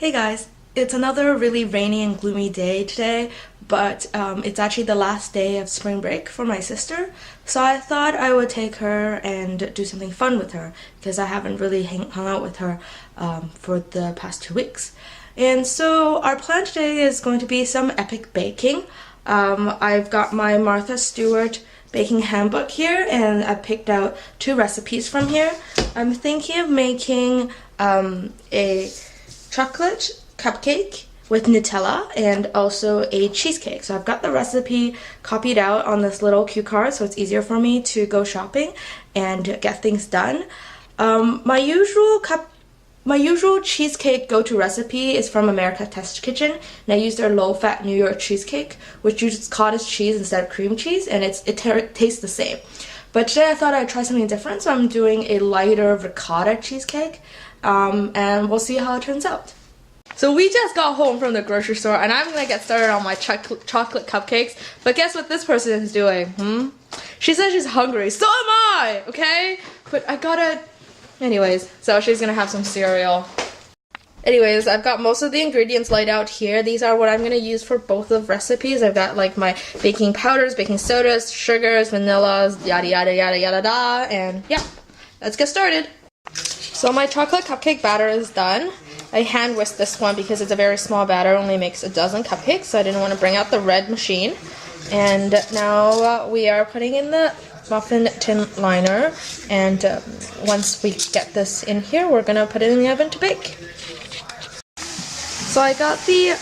Hey guys, it's another really rainy and gloomy day today, but it's actually the last day of spring break for my sister, so I thought I would take her and do something fun with her because I haven't really hung out with her for the past 2 weeks. And so our plan today is going to be some epic baking. I've got my Martha Stewart baking handbook here, and I picked out 2 recipes from here. I'm thinking of making a chocolate cupcake with Nutella and also a cheesecake. So I've got the recipe copied out on this little cue card so it's easier for me to go shopping and get things done. My usual cheesecake go-to recipe is from America's Test Kitchen, and I use their low-fat New York cheesecake, which uses cottage cheese instead of cream cheese, and it tastes the same. But today I thought I'd try something different, so I'm doing a lighter ricotta cheesecake, and we'll see how it turns out. So we just got home from the grocery store, and I'm gonna get started on my chocolate cupcakes, but guess what this person is doing, She says she's hungry, so am I, okay? But I gotta... Anyways, so she's gonna have some cereal. Anyways, I've got most of the ingredients laid out here. These are what I'm gonna use for both of recipes. I've got like my baking powders, baking sodas, sugars, vanillas, yada yada yada yada da, and yeah, let's get started. So my chocolate cupcake batter is done. I hand whisked this one because it's a very small batter, only makes a dozen cupcakes, so I didn't want to bring out the red machine. And now we are putting in the muffin tin liner, and once we get this in here, we're gonna put it in the oven to bake. So I got the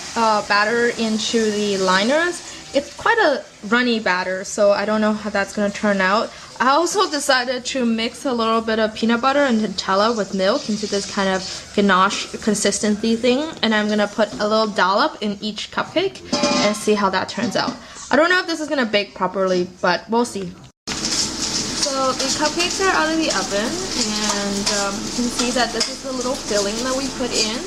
batter into the liners. It's quite a runny batter, so I don't know how that's gonna turn out. I also decided to mix a little bit of peanut butter and Nutella with milk into this kind of ganache consistency thing, and I'm gonna put a little dollop in each cupcake and see how that turns out. I don't know if this is gonna bake properly, but we'll see. So the cupcakes are out of the oven, and you can see that this is the little filling that we put in.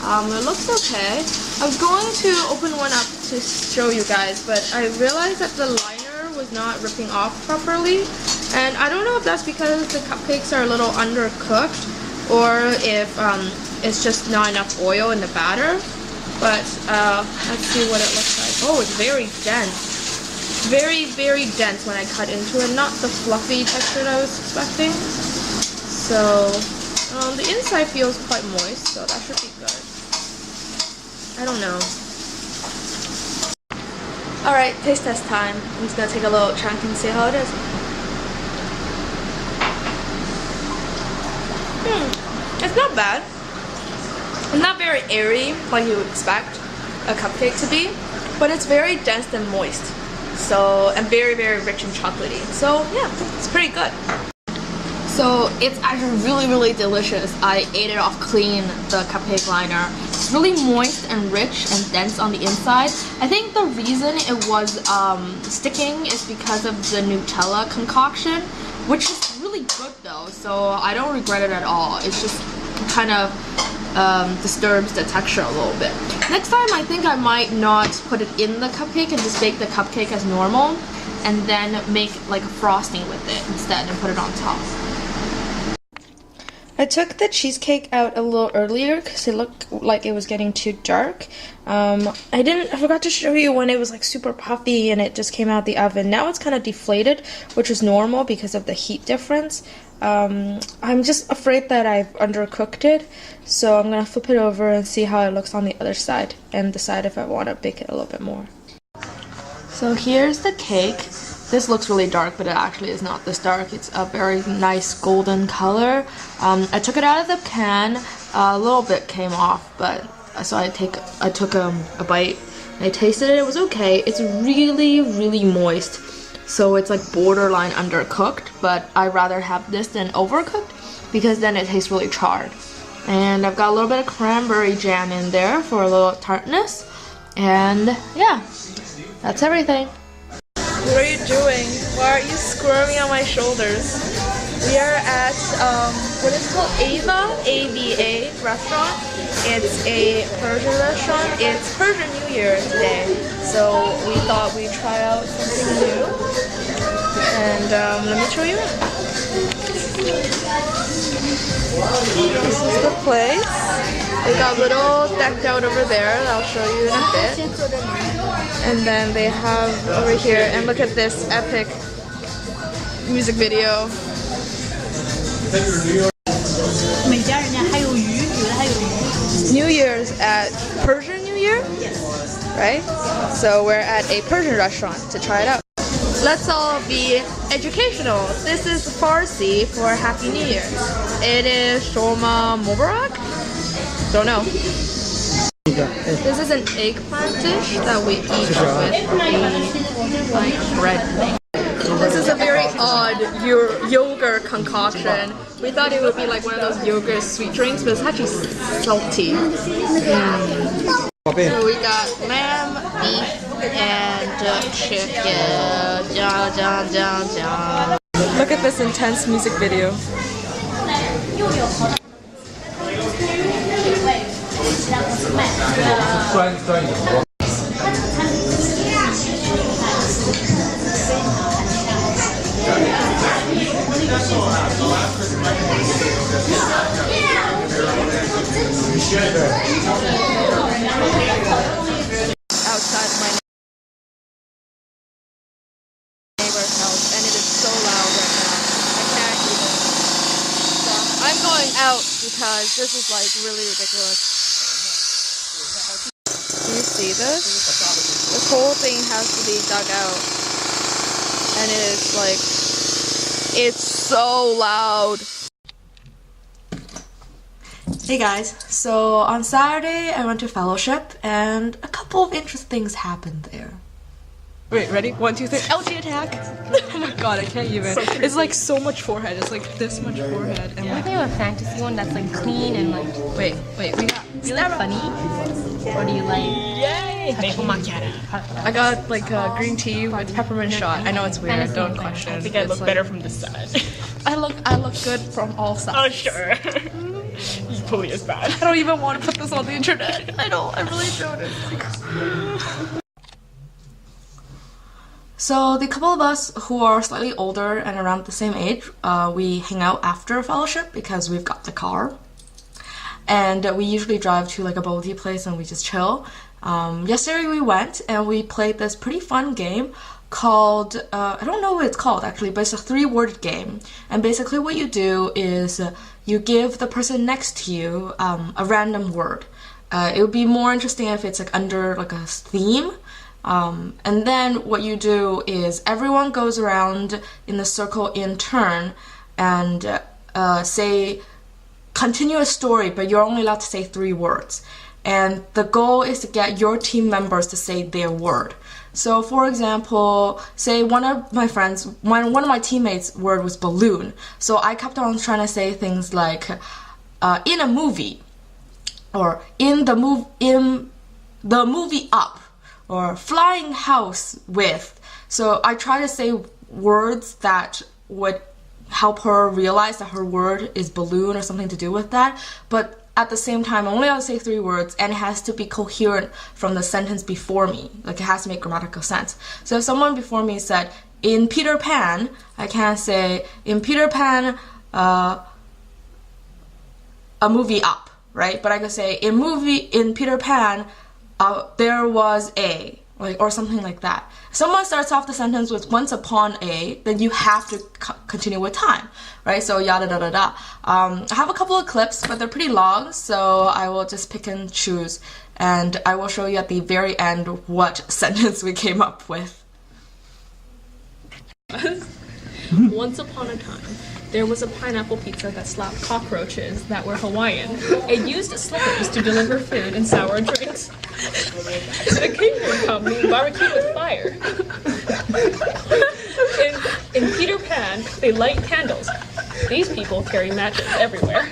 It looks okay. I'm going to open one up to show you guys, but I realized that the liner was not ripping off properly, and I don't know if that's because the cupcakes are a little undercooked or if it's just not enough oil in the batter, but let's see what it looks like. Oh, it's very dense. Very, very dense when I cut into it, not the fluffy texture that I was expecting. So the inside feels quite moist, so that should be good. I don't know. Alright, taste test time. I'm just gonna take a little chunk and see how it is. It's not bad. It's not very airy like you would expect a cupcake to be, but it's very dense and moist. So, and very, very rich and chocolatey. So yeah, it's pretty good. So it's actually really, really delicious. I ate it off clean, the cupcake liner. It's really moist and rich and dense on the inside. I think the reason it was sticking is because of the Nutella concoction, which is really good though, so I don't regret it at all. It's just kind of disturbs the texture a little bit. Next time I think I might not put it in the cupcake and just bake the cupcake as normal and then make like a frosting with it instead and put it on top. I took the cheesecake out a little earlier because it looked like it was getting too dark. I forgot to show you when it was like super puffy and it just came out of the oven. Now it's kind of deflated, which is normal because of the heat difference. I'm just afraid that I've undercooked it, so I'm gonna flip it over and see how it looks on the other side and decide if I want to bake it a little bit more. So here's the cake. This looks really dark, but it actually is not this dark. It's a very nice golden color. I took it out of the can. A little bit came off, but so I took a bite and I tasted it. It was okay. It's really, really moist. So it's like borderline undercooked, but I'd rather have this than overcooked because then it tastes really charred. And I've got a little bit of cranberry jam in there for a little tartness. And yeah, that's everything. What are you doing? Why are you squirming on my shoulders? We are at what is called Ava, A-V-A restaurant. It's a Persian restaurant. It's Persian New Year today, so we thought we'd try out something new. And let me show you around. This is the place. They got little decked out over there that I'll show you in a bit. And then they have over here, and look at this epic music video. New Year's at Persian New Year? Yes. Right? So we're at a Persian restaurant to try it out. Let's all be educational. This is Farsi for Happy New Year. It is Shoma Mubarak? Don't know. This is an eggplant dish that we eat with the like bread thing. This is a very odd yogurt concoction. We thought it would be like one of those yogurt sweet drinks, but it's actually salty. So we got lamb, beef, and chicken. Look at this intense music video. Outside of my neighbor's house, and it is so loud right now. I can't even stop. I'm going out because this is like really ridiculous. Do you see this? This whole thing has to be dug out, and it is like, it's so loud. Hey guys, so on Saturday I went to fellowship and a couple of interesting things happened there. Wait, ready? 1, 2, 3. LG attack! Oh my god, I can't even. It's like so much forehead. It's like this much forehead. And What if they have a fantasy one that's like clean and like... Wait, we got... Do you like funny? Or do you like... Yay! Maple macchiato. I got like green tea with peppermint shot. I know it's weird, don't question. I think I look better from this side. I look good from all sides. Oh, sure. Equally as bad. I don't even want to put this on the internet. I really don't. So the couple of us who are slightly older and around the same age, we hang out after fellowship because we've got the car. And we usually drive to like a bubble tea place and we just chill. Yesterday we went and we played this pretty fun game called, I don't know what it's called actually, but it's a 3-word game. And basically what you do is you give the person next to you a random word. It would be more interesting if it's like under like a theme. And then what you do is everyone goes around in the circle in turn and say, continue a story, but you're only allowed to say 3 words. And the goal is to get your team members to say their word. So for example, say one of my friends, one of my teammates' word was balloon. So I kept on trying to say things like in a movie, or in the movie Up, or flying house with. So I try to say words that would help her realize that her word is balloon or something to do with that. But at the same time, I only have to say 3 words, and it has to be coherent from the sentence before me. Like, it has to make grammatical sense. So if someone before me said, in Peter Pan, I can't say, in Peter Pan, a movie Up, right? But I could say, in Peter Pan, there was a, like, or something like that. If someone starts off the sentence with once upon a, then you have to continue with time, right? So yada da da da. I have a couple of clips, but they're pretty long, so I will just pick and choose, and I will show you at the very end what sentence we came up with. Once upon a time, there was a pineapple pizza that slapped cockroaches that were Hawaiian. It used slippers to deliver food and sour drinks. The catering company barbecued with fire. In Peter Pan, they light candles. These people carry matches everywhere.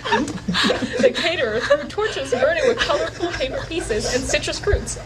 The caterer threw torches burning with colorful paper pieces and citrus fruits.